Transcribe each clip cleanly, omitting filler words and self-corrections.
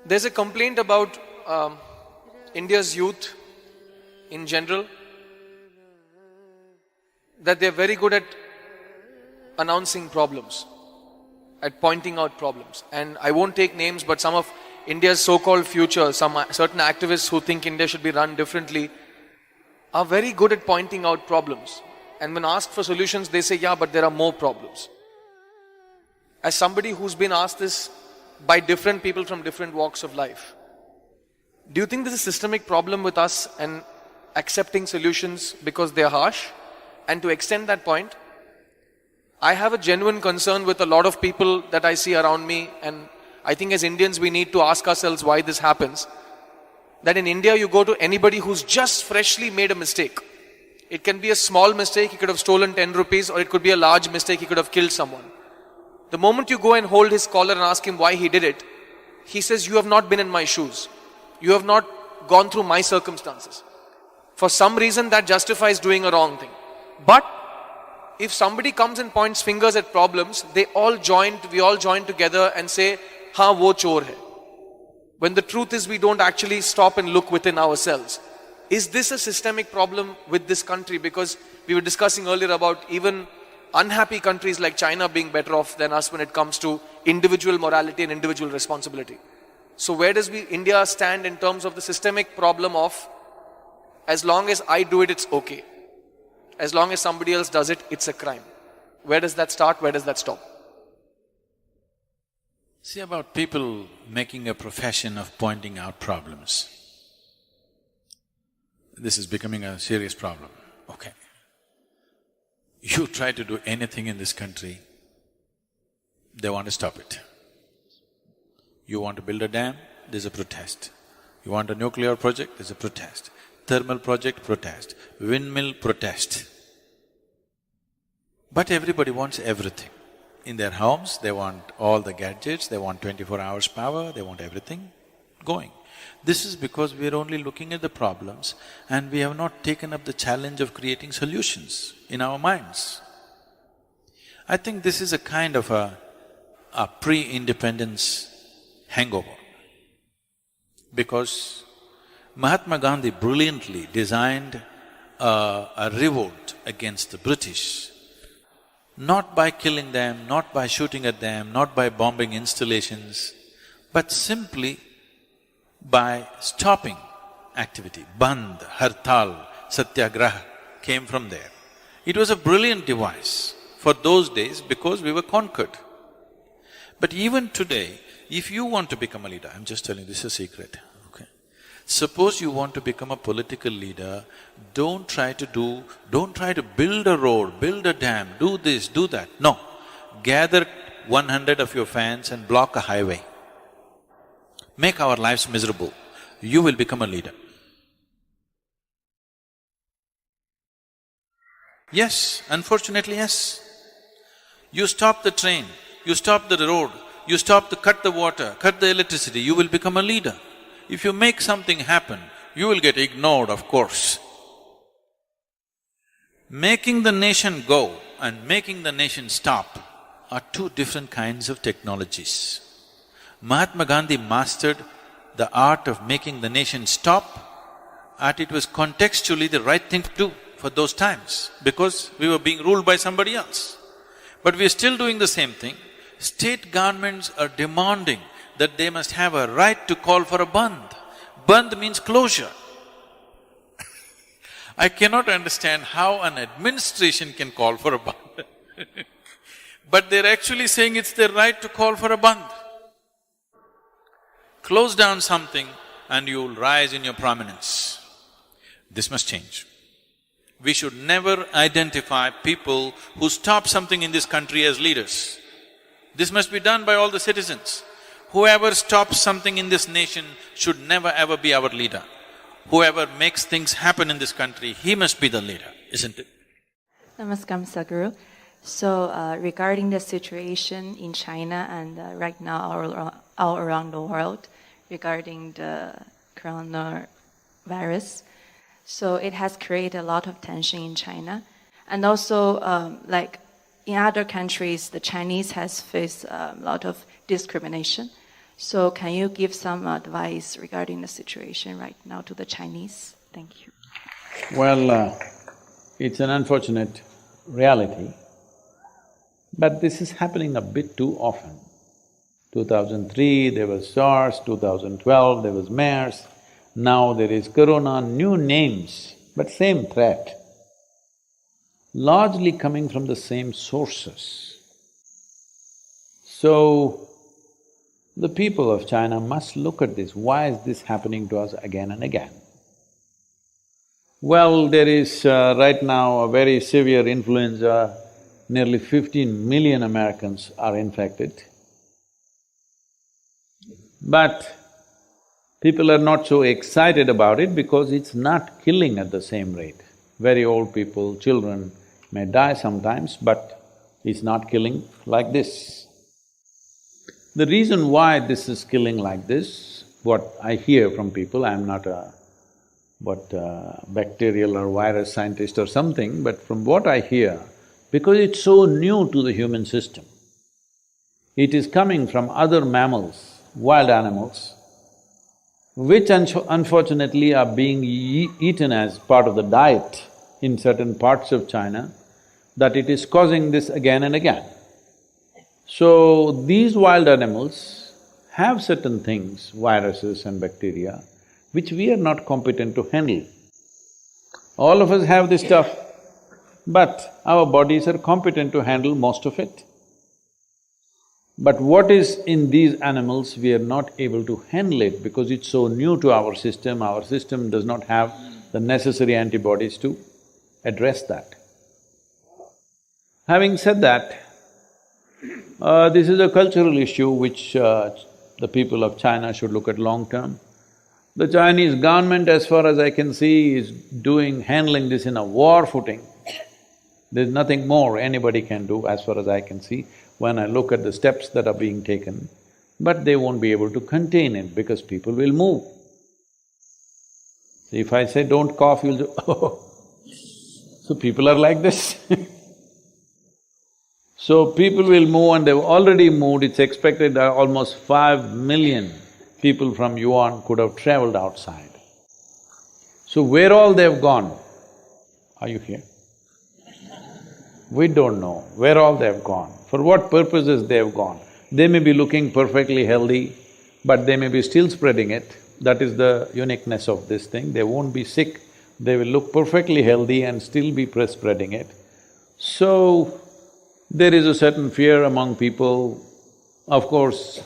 There's a complaint about India's youth in general, that they're very good at announcing problems, at pointing out problems. And I won't take names, but some of India's so-called future, some certain activists who think India should be run differently, are very good at pointing out problems. And when asked for solutions, they say, yeah, but there are more problems. As somebody who's been asked this by different people from different walks of life, do you think there's a systemic problem with us and accepting solutions because they're harsh? And to extend that point, I have a genuine concern with a lot of people that I see around me, and I think as Indians we need to ask ourselves why this happens. That in India you go to anybody who's just freshly made a mistake. It can be a small mistake, he could have stolen 10 rupees, or it could be a large mistake, he could have killed someone. The moment you go and hold his collar and ask him why he did it, he says, you have not been in my shoes. You have not gone through my circumstances. For some reason that justifies doing a wrong thing. But if somebody comes and points fingers at problems, we all join together and say, हाँ वो चोर है. When the truth is we don't actually stop and look within ourselves. Is this a systemic problem with this country? Because we were discussing earlier about even unhappy countries like China being better off than us when it comes to individual morality and individual responsibility. So where does India stand in terms of the systemic problem of, as long as I do it, it's okay. As long as somebody else does it, it's a crime. Where does that start? Where does that stop? See, about people making a profession of pointing out problems. This is becoming a serious problem. Okay. You try to do anything in this country, they want to stop it. You want to build a dam, there's a protest. You want a nuclear project, there's a protest. Thermal project, protest. Windmill, protest. But everybody wants everything. In their homes, they want all the gadgets, they want 24 hours power, they want everything going. This is because we are only looking at the problems and we have not taken up the challenge of creating solutions in our minds. I think this is a kind of a pre-independence hangover. Because Mahatma Gandhi brilliantly designed a revolt against the British, not by killing them, not by shooting at them, not by bombing installations, but simply by stopping activity. Bandh, Hartal, Satyagraha came from there. It was a brilliant device for those days because we were conquered. But even today, if you want to become a leader, I'm just telling you, this is a secret, okay? Suppose you want to become a political leader, don't try to build a road, build a dam, do this, do that. No. Gather 100 of your fans and block a highway. Make our lives miserable. You will become a leader. Yes, unfortunately, yes. You stop the train, you stop the road, you cut the water, cut the electricity, you will become a leader. If you make something happen, you will get ignored, of course. Making the nation go and making the nation stop are two different kinds of technologies. Mahatma Gandhi mastered the art of making the nation stop, and it was contextually the right thing to do for those times, because we were being ruled by somebody else. But we are still doing the same thing. State governments are demanding that they must have a right to call for a bandh. Bandh means closure. I cannot understand how an administration can call for a bandh but they're actually saying it's their right to call for a bandh. Close down something and you'll rise in your prominence. This must change. We should never identify people who stop something in this country as leaders. This must be done by all the citizens. Whoever stops something in this nation should never ever be our leader. Whoever makes things happen in this country, he must be the leader, isn't it? Namaskar, Sadhguru. So, regarding the situation in China and right now all around the world regarding the coronavirus, so it has created a lot of tension in China. And also, in other countries, the Chinese has faced a lot of discrimination. So can you give some advice regarding the situation right now to the Chinese? Thank you. Well, it's an unfortunate reality, but this is happening a bit too often. 2003 there was SARS, 2012 there was MERS, now there is Corona, new names, but same threat, largely coming from the same sources. So, the people of China must look at this, why is this happening to us again and again? Well, there is right now a very severe influenza, nearly 15 million Americans are infected. But people are not so excited about it because it's not killing at the same rate. Very old people, children may die sometimes, but it's not killing like this. The reason why this is killing like this, what I hear from people, I'm not a bacterial or virus scientist or something, but from what I hear, because it's so new to the human system, it is coming from other mammals, wild animals, which unfortunately are being eaten as part of the diet in certain parts of China, that it is causing this again and again. So, these wild animals have certain things, viruses and bacteria, which we are not competent to handle. All of us have this stuff, but our bodies are competent to handle most of it. But what is in these animals, we are not able to handle it because it's so new to our system does not have the necessary antibodies to address that. Having said that, this is a cultural issue which the people of China should look at long term. The Chinese government, as far as I can see, is handling this in a war footing. There's nothing more anybody can do as far as I can see when I look at the steps that are being taken, but they won't be able to contain it because people will move. So if I say, don't cough, you'll do, oh. So people are like this So people will move and they've already moved, it's expected that almost 5 million people from Yuan could have traveled outside. So where all they've gone? Are you here? We don't know where all they've gone, for what purposes they've gone. They may be looking perfectly healthy, but they may be still spreading it. That is the uniqueness of this thing. They won't be sick, they will look perfectly healthy and still be spreading it. So, there is a certain fear among people. Of course,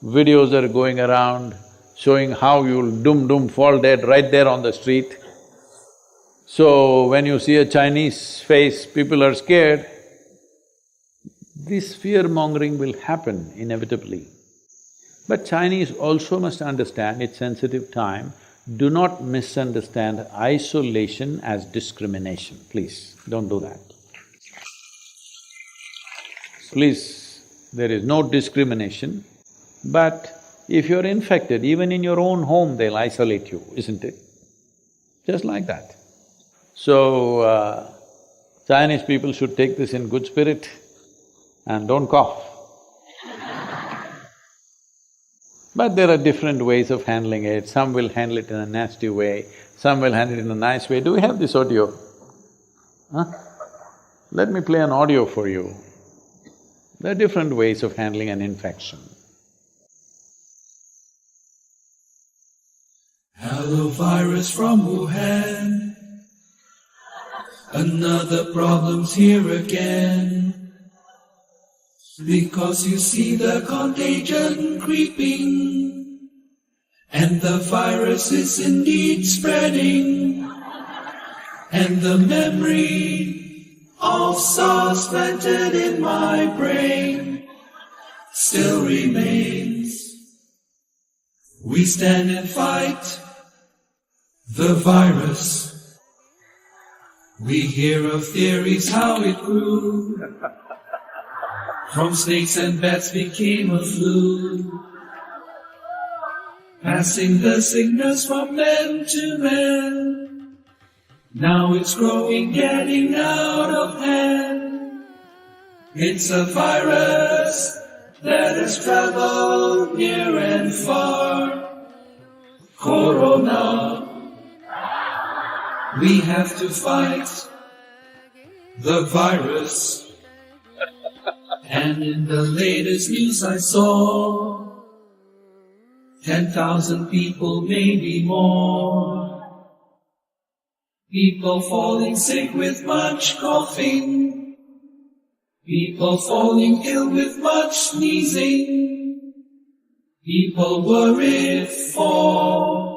videos are going around showing how you'll fall dead right there on the street. So, when you see a Chinese face, people are scared. This fear-mongering will happen inevitably. But Chinese also must understand it's sensitive time. Do not misunderstand isolation as discrimination, please, don't do that. Please, there is no discrimination, but if you're infected, even in your own home, they'll isolate you, isn't it? Just like that. So, Chinese people should take this in good spirit and don't cough. But there are different ways of handling it. Some will handle it in a nasty way, some will handle it in a nice way. Do we have this audio? Huh? Let me play an audio for you. There are different ways of handling an infection. Hello, virus from Wuhan. Another problem's here again. Because you see the contagion creeping, and the virus is indeed spreading, and the memory of SARS planted in my brain still remains. We stand and fight the virus. We hear of theories how it grew. From snakes and bats became a flu, passing the sickness from man to man. Now it's growing, getting out of hand. It's a virus that has traveled near and far. Corona. We have to fight the virus. And in the latest news I saw, 10,000 people, maybe more. People falling sick with much coughing. People falling ill with much sneezing. People worried for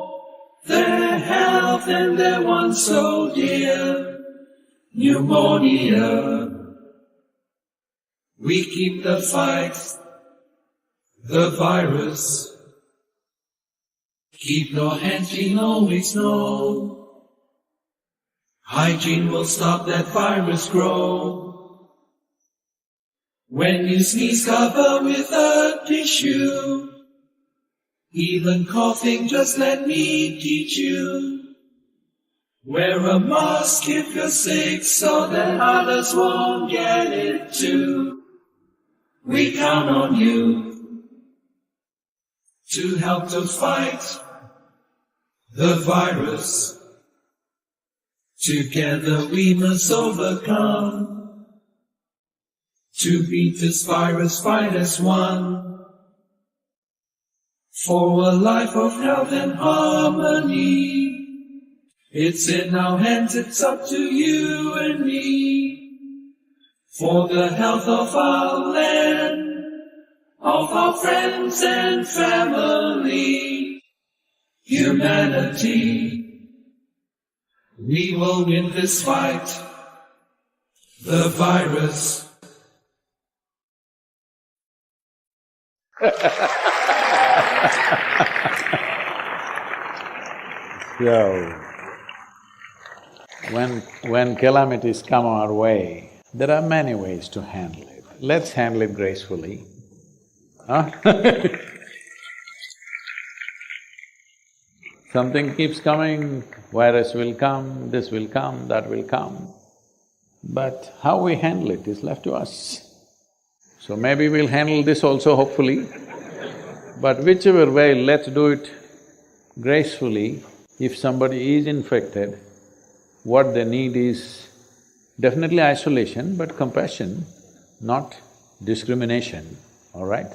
their health and their one so dear, pneumonia. We keep the fight, the virus. Keep your hands clean, always know. Hygiene will stop that virus grow. When you sneeze, cover with a tissue. Even coughing, just let me teach you. Wear a mask if you're sick so that others won't get it too. We count on you to help to fight the virus. Together we must overcome. To beat this virus, fight as one. For a life of health and harmony. It's in our hands, it's up to you and me. For the health of our land, of our friends and family, humanity, we will win this fight, the virus. So, when calamities come our way, there are many ways to handle it. Let's handle it gracefully. Huh? Something keeps coming, virus will come, this will come, that will come. But how we handle it is left to us. So maybe we'll handle this also, hopefully. But whichever way, let's do it gracefully. If somebody is infected, what they need is definitely isolation, but compassion, not discrimination, all right?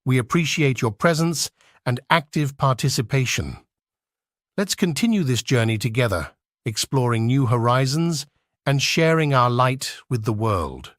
We appreciate your presence and active participation. Let's continue this journey together, exploring new horizons and sharing our light with the world.